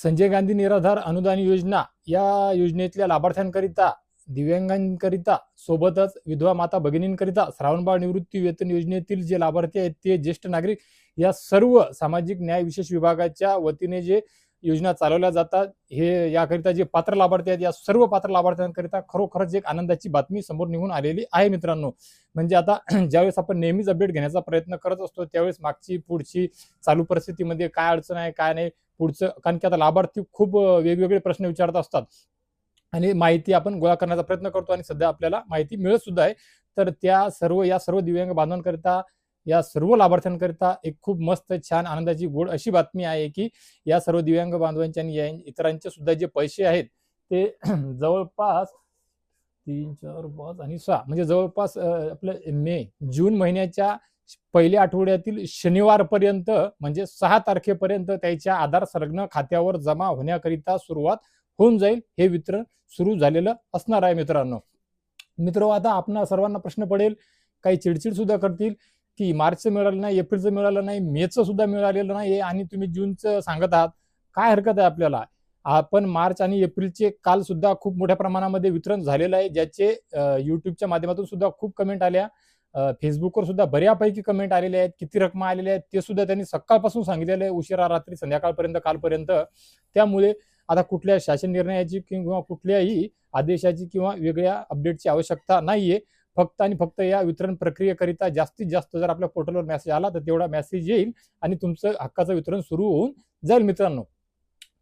संजय गांधी निराधार अनुदान योजना या योजनेतल्या लाभार्थ्यांकरिता, दिव्यांगांकरिता, सोबतच विधवा माता भगिनींकरिता, श्रावणबाळ निवृत्ती वेतन योजनेतील जे लाभार्थी आहेत ते ज्येष्ठ नागरिक, या सर्व सामाजिक न्याय विशेष विभागाच्या वतीने जे योजना चालवल्या जातात, हे याकरिता जे पात्र लाभार्थी आहेत या सर्व पात्र लाभार्थ्यांकरिता खरोखरच एक आनंदाची बातमी समोर निघून आलेली आहे मित्रांनो. म्हणजे आता ज्यावेळेस आपण नेहमीच अपडेट घेण्याचा प्रयत्न करत असतो त्यावेळेस मागची पुढची चालू परिस्थितीमध्ये काय अडचण आहे काय नाही पुढचं, कारण की आता लाभार्थी खूप वेगवेगळे प्रश्न विचारत असतात आणि माहिती आपण गोळा करण्याचा प्रयत्न करतो आणि सध्या आपल्याला माहिती मिळत सुद्धा आहे. तर या सर्व दिव्यांग बांधवांकरिता, या सर्व लाभार्थ्यांकरिता एक खूप मस्त छान आनंदाची गोड अशी बातमी आहे की या सर्व दिव्यांग बांधवांच्या आणि इतरांचे सुद्धा जे पैसे आहेत ते जवळपास 3, 4, 5 आणि 6 म्हणजे जवळपास आपलं जून महिन्याच्या पहिल्या आठवड्यातील शनिवारपर्यंत म्हणजे 6 तारखेपर्यंत त्याच्या आधार संलग्न खात्यावर जमा होण्याकरिता सुरुवात होऊन जाईल. हे वितरण सुरू झालेलं असणार आहे मित्रांनो. आता आपणा सर्वांना प्रश्न पडेल, काही चिडचिड सुद्धा करतील की मार्चचं मिळालं नाही, एप्रिलचं मिळालं नाही, मेचं सुद्धा मिळालेलं नाही आणि तुम्ही जूनचं सांगत आहात. काय हरकत आहे आपल्याला? आपण मार्च आणि एप्रिलचे काल सुद्धा खूप मोठ्या प्रमाणामध्ये वितरण झालेलं आहे, ज्याचे युट्यूबच्या माध्यमातून सुद्धा खूप कमेंट आल्या, फेसबुकवर सुद्धा बऱ्यापैकी कमेंट आलेले आहेत. किती रक्कम आलेल्या आहेत ते सुद्धा त्यांनी सकाळपासून सांगितलेलं आहे, उशिरा रात्री संध्याकाळपर्यंत कालपर्यंत. त्यामुळे आता कुठल्या शासन निर्णयाची किंवा कुठल्याही आदेशाची किंवा वेगळ्या अपडेटची आवश्यकता नाहीये. फक्त आणि फक्त या वितरण प्रक्रियेकरिता जास्तीत जास्त जर आपल्या पोर्टलवर मेसेज आला तर तेवढा मेसेज येईल आणि तुमचं हक्काचं वितरण सुरू होऊन जाईल मित्रांनो.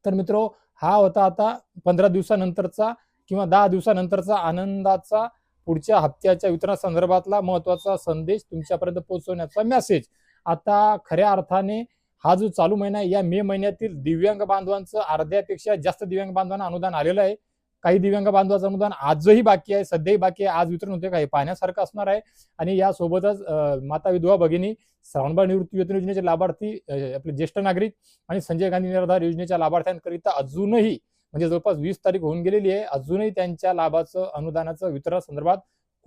तर हा होता आता 15 दिवसानंतरचा किंवा 10 दिवसानंतरचा आनंदाचा पुढच्या हप्त्याच्या वितरणासंदर्भातला महत्वाचा संदेश तुमच्यापर्यंत पोहोचवण्याचा मेसेज. आता खऱ्या अर्थाने हा जो चालू महिना आहे या मे महिन्यातील दिव्यांग बांधवांचं अर्ध्यापेक्षा जास्त दिव्यांग बांधवांना अनुदान आलेलं आहे. काही दिव्यांग बांधवांचं अनुदान आजही बाकी आहे, सध्याही बाकी आहे. आज वितरण होते का हे पाहण्यासारखं असणार आहे. आणि यासोबतच माता विधवा भगिनी, श्रावणबाळ निवृत्ती वेतन योजनेचे लाभार्थी, आपले ज्येष्ठ नागरिक आणि संजय गांधी निराधार योजनेच्या लाभार्थ्यांकरिता अजूनही म्हणजे जवळपास 20 तारीख होऊन गेलेली आहे, अजूनही त्यांच्या लाभाचं अनुदानाचं वितरणासंदर्भात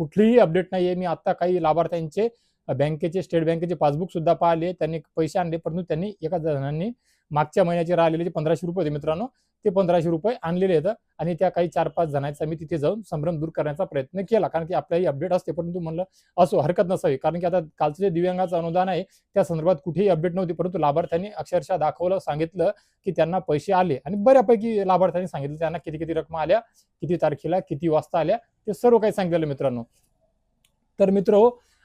कुठलीही अपडेट नाहीये. मी आता काही लाभार्थ्यांचे बँकेचे, स्टेट बँकेचे पासबुक सुद्धा पाहिले, त्यांनी पैसे आणले, परंतु त्यांनी एका जणांनी मागच्या महिन्याचे राहिलेले जे 1500 रुपये होते मित्रांनो, ते 1500 रुपये आणलेले आहेत आणि त्या काही 4-5 जणांचा मी तिथे जाऊन संभ्रम दूर करण्याचा प्रयत्न केला, कारण की आपल्याही अपडेट असते. परंतु म्हणलं असो, हरकत नसावी, कारण की आता कालचं जे दिव्यांगाचं अनुदान आहे त्या संदर्भात कुठेही अपडेट नव्हती, परंतु लाभार्थ्यांनी अक्षरशः दाखवलं, सांगितलं की त्यांना पैसे आले आणि बऱ्यापैकी लाभार्थ्यांनी सांगितलं त्यांना किती किती रक्कम आल्या, किती तारखेला, किती वाजता आल्या, ते सर्व काही सांगितलं मित्रांनो. तर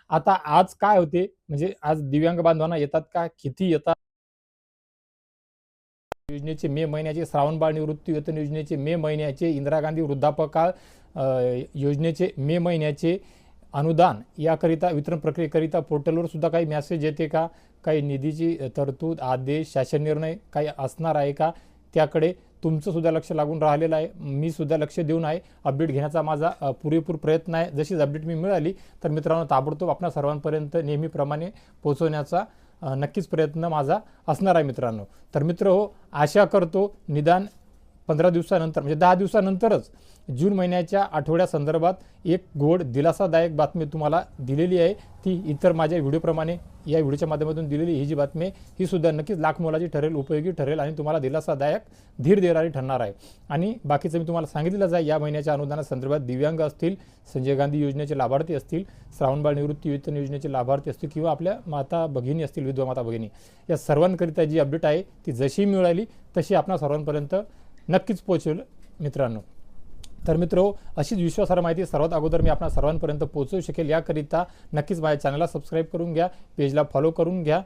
आता आज काय होते म्हणजे आज दिव्यांग बांधवांना येतात का, किती येतात योजनेचे मे महिन्याचे, श्रावणबाळ निवृत्ती वेतन योजनेचे मे महिन्याचे, इंदिरा गांधी वृद्धापकाळ योजनेचे मे महिन्याचे अनुदान याकरिता वितरण प्रक्रियेकरिता पोर्टलवर सुद्धा काही मेसेज येते का, काही निधीची तरतूद, आदेश, शासन निर्णय काही असणार आहे का, त्याकडे तुमचं सुद्धा लक्ष लागून राहिलेलं आहे. मी सुद्धा लक्ष देऊन आहे. अपडेट घेण्याचा माझा पुरेपूर प्रयत्न आहे. जशीच अपडेट मी मिळाली तर मित्रांनो ताबडतोब आपल्या सर्वांपर्यंत नेहमीप्रमाणे पोहोचवण्याचा नक्कीच प्रयत्न माझा असणार आहे मित्रांनो. तर आशा करतो निदान 15 दिवसानंतर म्हणजे 10 दिवसानंतरच जून महिन्याच्या आठवड्यासंदर्भात एक गोड दिलासादायक बातमी तुम्हाला दिलेली आहे. ती इतर माझ्या व्हिडिओप्रमाणे या व्हिडिओच्या माध्यमातून दिलेली ही जी बातमी ही सुद्धा नक्कीच लाख मोलाची ठरेल, उपयोगी ठरेल आणि तुम्हाला दिलासादायक, धीर देणारी ठरणार आहे. आणि बाकीचं मी तुम्हाला सांगितलेलंच आहे. या महिन्याच्या अनुदानासंदर्भात दिव्यांग असतील, संजय गांधी योजनेचे लाभार्थी असतील, श्रावणबाळ निवृत्ती वेतन योजनेचे लाभार्थी असतील किंवा आपल्या माता भगिनी असतील, विधवा माता भगिनी, या सर्वांकरिता जी अपडेट आहे ती जशी मिळाली तशी आपल्या सर्वांपर्यंत नक्कीच पोहोचेल मित्रांनो. तर अशीच विश्वासार्ह माहिती सर्वात अगोदर मी आपल्या सर्वांपर्यंत पोहोचवू शकेल याकरिता नक्कीच माझ्या चॅनलला सबस्क्राईब करून घ्या, पेजला फॉलो करून घ्या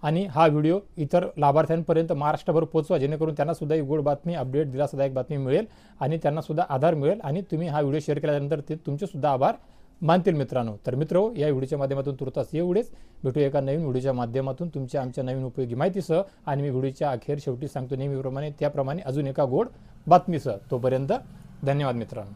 आणि हा व्हिडिओ इतर लाभार्थ्यांपर्यंत महाराष्ट्रभर पोहोचवा, जेणेकरून त्यांना सुद्धा ही गोड बातमी, अपडेट, दिलासादायक बातमी मिळेल आणि त्यांना सुद्धा आधार मिळेल आणि तुम्ही हा व्हिडिओ शेअर केल्यानंतर ते तुमचे सुद्धा आभार मानतील मित्रांनो. तर या व्हिडिओच्या माध्यमातून तुर्तास एवढेच. भेटूया एका नवीन व्हिडिओच्या माध्यमातून आमच्या नवीन उपयोगी माहितीसह आणि मी व्हिडिओच्या शेवटी सांगतो नेहमीप्रमाणे त्याप्रमाणे अजून एका गोड बातमीसह. तोपर्यंत धन्यवाद मित्रांनो.